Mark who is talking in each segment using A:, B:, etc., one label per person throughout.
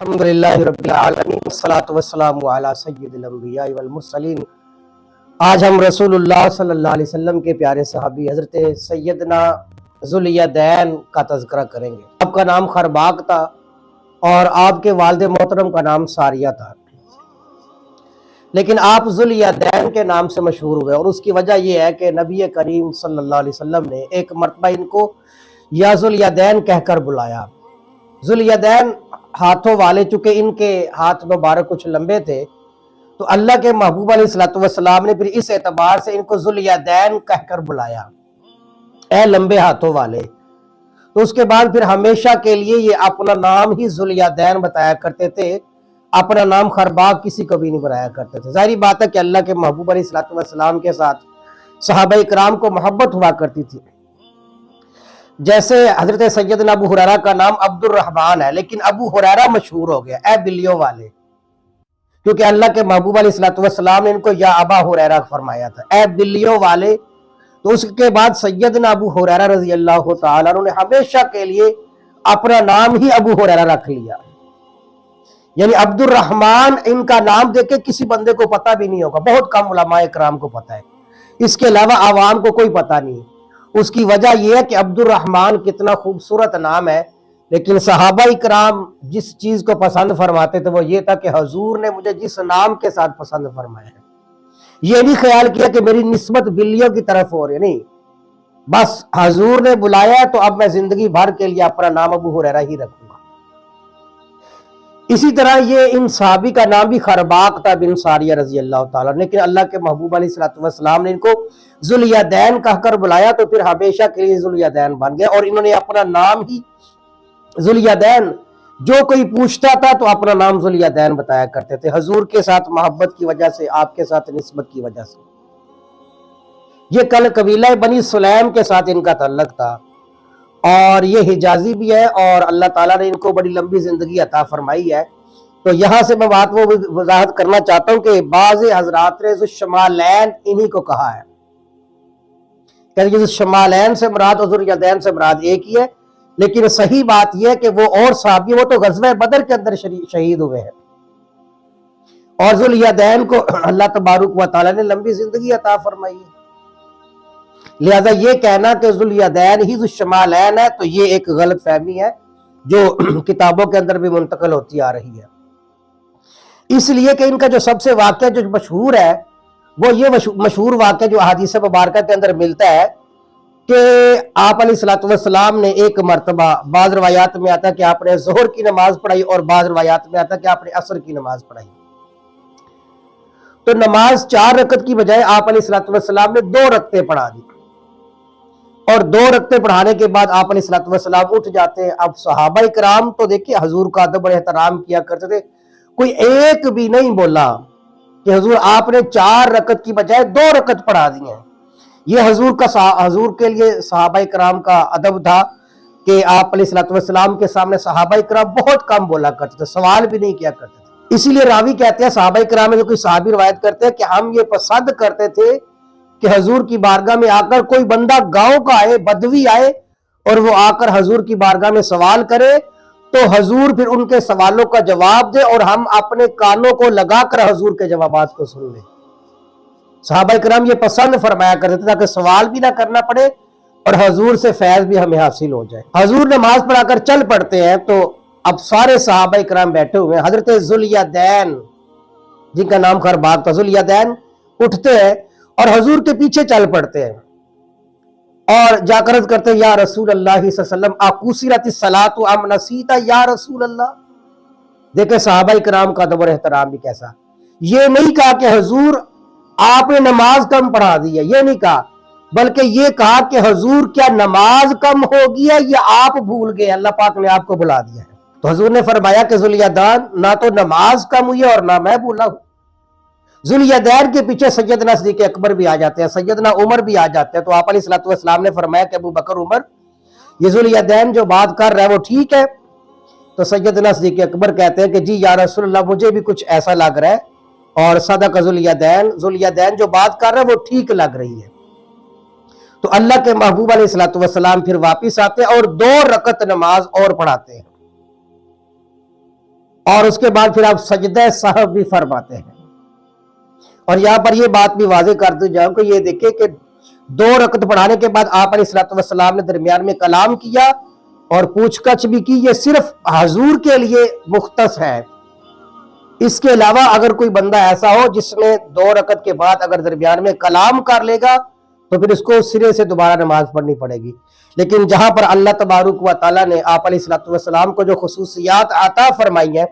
A: الحمدللہ رب العالمین والصلاة والسلام علی سید الانبیاء والمرسلین۔ آج ہم رسول اللہ صلی اللہ علیہ وسلم کے پیارے صحابی حضرت سیدنا ذوالیدین کا تذکرہ کریں گے۔ آپ کا نام خرباق تھا اور آپ کے والد محترم کا نام ساریہ تھا، لیکن آپ ذوالیدین کے نام سے مشہور ہوئے، اور اس کی وجہ یہ ہے کہ نبی کریم صلی اللہ علیہ وسلم نے ایک مرتبہ ان کو یا ذوالیدین کہہ کر بلایا۔ ذوالیدین ہاتھوں والے، چونکہ ان کے ہاتھ مبارک کچھ لمبے تھے، تو اللہ کے محبوب علیہ السلام نے پھر اس اعتبار سے ان کو ذوالیدین کہہ کر بلایا، اے لمبے ہاتھوں والے۔ تو اس کے بعد پھر ہمیشہ کے لیے یہ اپنا نام ہی ذوالیدین بتایا کرتے تھے، اپنا نام خرباق کسی کو بھی نہیں بنایا کرتے تھے۔ ظاہری بات ہے کہ اللہ کے محبوب علیہ السلام کے ساتھ صحابہ اکرام کو محبت ہوا کرتی تھی۔ جیسے حضرت سیدنا ابو ہریرہ کا نام عبد الرحمن ہے، لیکن ابو ہریرہ مشہور ہو گیا، اے بلیوں والے، کیونکہ اللہ کے محبوب علیہ السلام نے ان کو یا ابا ہریرہ فرمایا تھا، اے بلیوں والے۔ تو اس کے بعد سیدنا ابو ہریرہ رضی اللہ تعالیٰ عنہ نے ہمیشہ کے لیے اپنا نام ہی ابو ہریرہ رکھ لیا، یعنی عبد الرحمن ان کا نام دیکھ کے کسی بندے کو پتہ بھی نہیں ہوگا، بہت کم علماء اکرام کو پتہ ہے، اس کے علاوہ عوام کو کوئی پتہ نہیں۔ اس کی وجہ یہ ہے کہ عبد الرحمن کتنا خوبصورت نام ہے، لیکن صحابہ اکرام جس چیز کو پسند فرماتے تھے وہ یہ تھا کہ حضور نے مجھے جس نام کے ساتھ پسند فرمایا ہے، یہ نہیں خیال کیا کہ میری نسبت بلیوں کی طرف ہو رہی، نہیں، بس حضور نے بلایا تو اب میں زندگی بھر کے لیے اپنا نام ابو ہریرہ ہی رکھوں گا۔ اسی طرح یہ ان صحابی کا نام بھی خرباق تھا بن ساریہ رضی اللہ تعالیٰ، لیکن اللہ کے محبوب علیہ السلام نے ان کو ذوالیدین کہہ کر بلایا تو پھر ہمیشہ کے لیے ذوالیدین بن گئے، اور انہوں نے اپنا نام ہی ذوالیدین، جو کوئی پوچھتا تھا تو اپنا نام ذوالیدین بتایا کرتے تھے، حضور کے ساتھ محبت کی وجہ سے، آپ کے ساتھ نسبت کی وجہ سے۔ یہ کل قبیلہ بنی سلیم کے ساتھ ان کا تعلق تھا، اور یہ حجازی بھی ہے، اور اللہ تعالیٰ نے ان کو بڑی لمبی زندگی عطا فرمائی ہے۔ تو یہاں سے میں بات وہ وضاحت کرنا چاہتا ہوں کہ بعض حضرات نے ذوالشمالین انہی کو کہا ہے، کہ ذوالشمالین سے مراد اور ذوالیدین سے مراد ایک ہی ہے، لیکن صحیح بات یہ ہے کہ وہ اور صحابی، وہ تو غزوہ بدر کے اندر شہید ہوئے ہیں، اور ذوالیدین کو اللہ تبارک و تعالیٰ نے لمبی زندگی عطا فرمائی ہے، لہذا یہ کہنا کہ ذوالیدین ہی ذوالشمالین ہے تو یہ ایک غلط فہمی ہے جو کتابوں کے اندر بھی منتقل ہوتی آ رہی ہے۔ اس لیے کہ ان کا جو سب سے واقعہ جو مشہور ہے وہ یہ مشہور واقعہ جو احادیث مبارکہ کے اندر ملتا ہے کہ آپ علیہ السلام نے ایک مرتبہ، بعض روایات میں آتا ہے کہ آپ نے ظہر کی نماز پڑھائی، اور بعض روایات میں آتا ہے کہ آپ نے عصر کی نماز پڑھائی، تو نماز 4 رکعت کی بجائے آپ علیہ السلام نے 2 رکعتیں پڑھا دی، اور 2 رکعتیں پڑھانے کے بعد آپ علیہ السلام اٹھ جاتے ہیں۔ اب صحابہ اکرام تو دیکھیے حضور کا ادب اور احترام کیا کرتے تھے، کوئی ایک بھی نہیں بولا کہ حضور آپ نے 4 رکعت کی بجائے 2 رکعت پڑھا دی ہیں۔ یہ حضور کے لیے صحابہ اکرام کا ادب تھا کہ آپ علیہ السلام کے سامنے صحابہ اکرام بہت کم بولا کرتے تھے، سوال بھی نہیں کیا کرتے تھے۔ اسی لیے راوی کہتے ہیں، صحابہ اکرام میں جو کوئی صحابی روایت کرتے ہیں کہ ہم یہ پسند کرتے تھے کہ حضور کی بارگاہ میں آ کر کوئی بندہ گاؤں کا آئے، بدوی آئے، اور وہ آ کر حضور کی بارگاہ میں سوال کرے تو حضور پھر ان کے سوالوں کا جواب دے، اور ہم اپنے کانوں کو لگا کر حضور کے جوابات کو سن لیں۔ صحابہ اکرام یہ پسند فرمایا کرتے تھے تاکہ سوال بھی نہ کرنا پڑے اور حضور سے فیض بھی ہمیں حاصل ہو جائے۔ حضور نماز پڑھا کر چل پڑتے ہیں تو اب سارے صحابہ اکرام بیٹھے ہوئے ہیں، حضرت ذوالیدین جن کا نام خرباق تھا، ذوالیدین اٹھتے ہیں اور حضور کے پیچھے چل پڑتے ہیں، اور جا کر عرض کرتے ہیں، یا رسول اللہ صلی اللہ علیہ وسلم اقصرت الصلاۃ ام نسیت یا رسول اللہ۔ دیکھیں صحابہ اکرام کا ادب اور احترام بھی کیسا، یہ نہیں کہا کہ حضور آپ نے نماز کم پڑھا دی ہے، یہ نہیں کہا، بلکہ یہ کہا کہ حضور کیا نماز کم ہوگی ہے یا آپ بھول گئے، اللہ پاک نے آپ کو بلا دیا ہے۔ تو حضور نے فرمایا کہ ذوالیدین نہ تو نماز کم ہوئی ہے اور نہ میں بھولا ہوں۔ ذوالیدین کے پیچھے سیدنا صدیق اکبر بھی آ جاتے ہیں، سیدنا عمر بھی آ جاتے ہیں، تو آپ علیہ السلام نے فرمایا کہ ابو بکر، عمر، یہ ذوالیدین جو بات کر رہا ہے وہ ٹھیک ہے؟ تو سیدنا صدیق اکبر کہتے ہیں کہ جی یا رسول اللہ مجھے بھی کچھ ایسا لگ رہا ہے، اور صدق ذوالیدین جو بات کر رہا ہے وہ ٹھیک لگ رہی ہے۔ تو اللہ کے محبوب علیہ السلام پھر واپس آتے ہیں اور 2 رکعت نماز اور پڑھاتے ہیں۔ اور اس کے بعد پھر آپ سجدہ سہو بھی فرماتے ہیں۔ اور یہاں پر یہ بات بھی واضح کر دی جاؤں کہ یہ دیکھیں کہ 2 رکعت پڑھانے کے بعد آپ علیہ الصلوۃ والسلام نے درمیان میں کلام کیا اور پوچھ گچھ بھی کی، یہ صرف حضور کے لیے مختص ہے۔ اس کے علاوہ اگر کوئی بندہ ایسا ہو جس نے 2 رکعت کے بعد اگر درمیان میں کلام کر لے گا تو پھر اس کو سرے سے دوبارہ نماز پڑھنی پڑے گی۔ لیکن جہاں پر اللہ تبارک و تعالیٰ نے آپ علیہ الصلوۃ والسلام کو جو خصوصیات عطا فرمائی ہیں،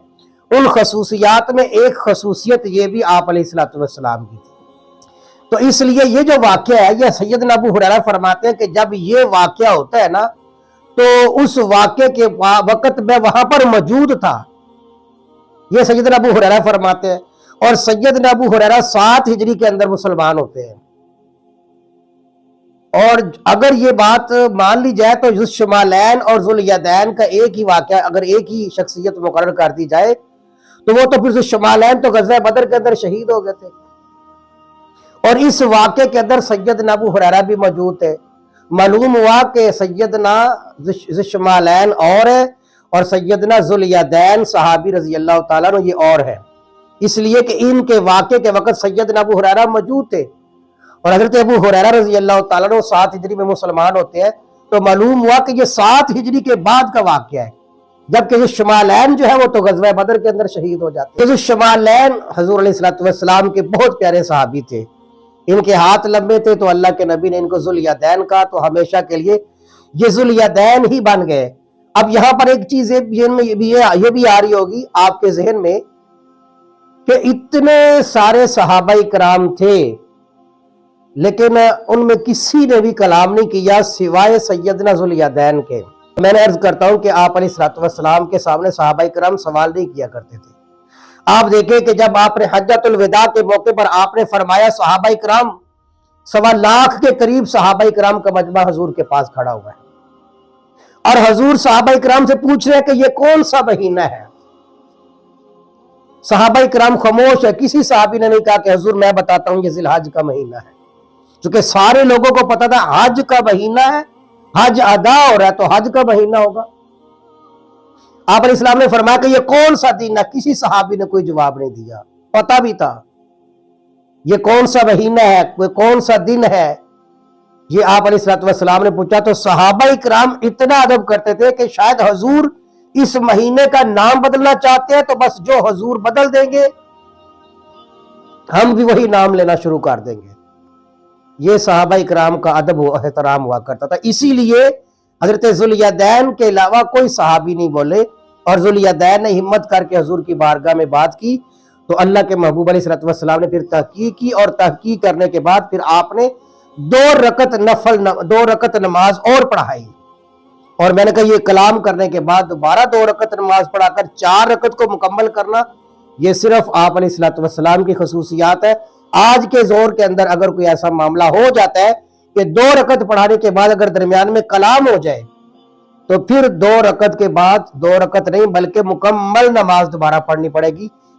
A: ان خصوصیات میں ایک خصوصیت یہ بھی آپ علیہ الصلوۃ والسلام کی تھی۔ تو اس لیے یہ جو واقعہ ہے، یہ سیدنا ابو ہریرہ فرماتے ہیں کہ جب یہ واقعہ ہوتا ہے نا تو اس واقعے کے وقت میں وہاں پر موجود تھا۔ یہ سیدنا ابو ہریرہ فرماتے ہیں، اور سیدنا ابو ہریرہ 7 ہجری کے اندر مسلمان ہوتے ہیں۔ اور اگر یہ بات مان لی جائے تو ذوالشمالین اور ذوالیدین کا ایک ہی واقعہ اگر ایک ہی شخصیت مقرر کر دی جائے تو وہ تو پھر ذوالشمالین تو غزوہ بدر کے اندر شہید ہو گئے تھے، اور اس واقعے کے اندر سیدنا ابو ہریرہ بھی موجود تھے۔ معلوم ہوا کہ سیدنا ذوالشمالین اور سیدنا ذوالیدین صحابی رضی اللہ تعالیٰ عنہ یہ اور ہے، اس لیے کہ ان کے واقعے کے وقت سیدنا ابو ہریرہ موجود تھے، اور حضرت ابو ہریرہ رضی اللہ تعالیٰ عنہ 7 ہجری میں مسلمان ہوتے ہیں۔ تو معلوم ہوا کہ یہ 7 ہجری کے بعد کا واقعہ ہے، جبکہ ذوالشمالین جو ہے وہ تو غزوہ بدر کے اندر شہید ہو جاتے ہیں۔ ذوالشمالین حضور علیہ الصلوۃ والسلام کے بہت پیارے صحابی تھے، ان کے ہاتھ لمبے تھے تو اللہ کے نبی نے ان کو ذوالیدین کہا، تو ہمیشہ کے لیے یہ ذوالیدین ہی بن گئے۔ اب یہاں پر ایک چیز یہ بھی آ رہی ہوگی آپ کے ذہن میں کہ اتنے سارے صحابہ کرام تھے لیکن ان میں کسی نے بھی کلام نہیں کیا سوائے سیدنا ذوالیدین کے۔ میں نے عرض کرتا ہوں کہ آپ علیہ الصلوۃ والسلام کے سامنے صحابہ کرام سوال نہیں کیا کرتے تھے۔ آپ دیکھیں کہ جب آپ نے حجۃ الوداع کے موقع پر آپ نے فرمایا صحابہ کرام 1.25 لاکھ کے قریب صحابہ کرام کا مجمع حضور کے پاس کھڑا ہوا ہے، اور حضور صحابہ کرام سے پوچھ رہے ہیں کہ یہ کون سا مہینہ ہے۔ صحابہ کرام خاموش ہے، کسی صحابی نے نہیں کہا کہ حضور میں بتاتا ہوں یہ ذی الحج کا مہینہ ہے، چونکہ سارے لوگوں کو پتا تھا حج کا مہینہ ہے، حج ادا ہو رہا ہے تو حج کا مہینہ ہوگا۔ آپ علیہ السلام نے فرمایا کہ یہ کون سا دن ہے، کسی صحابی نے کوئی جواب نہیں دیا، پتا بھی تھا یہ کون سا مہینہ ہے، کون سا دن ہے، یہ آپ علیہ الصلوۃ والسلام نے پوچھا۔ تو صحابہ کرام اتنا ادب کرتے تھے کہ شاید حضور اس مہینے کا نام بدلنا چاہتے ہیں تو بس جو حضور بدل دیں گے ہم بھی وہی نام لینا شروع کر دیں گے۔ یہ صحابہ کرام کا ادب و احترام ہوا کرتا تھا، اسی لیے حضرت ذوالیدین کے علاوہ کوئی صحابی نہیں بولے، اور ذوالیدین نے ہمت کر کے حضور کی بارگاہ میں بات کی تو اللہ کے محبوب علیہ الصلوۃ والسلام نے پھر تحقیق کی، اور تحقیق کرنے کے بعد پھر آپ نے 2 رکعت نماز اور پڑھائی، اور میں نے کہا یہ کلام کرنے کے بعد دوبارہ 2 رکعت نماز پڑھا کر 4 رکعت کو مکمل کرنا، یہ صرف آپ علیہ الصلوۃ والسلام کی خصوصیات ہے۔ آج کے دور کے اندر اگر کوئی ایسا معاملہ ہو جاتا ہے کہ 2 رکعت پڑھانے کے بعد اگر درمیان میں کلام ہو جائے تو پھر 2 رکعت کے بعد 2 رکعت نہیں بلکہ مکمل نماز دوبارہ پڑھنی پڑے گی۔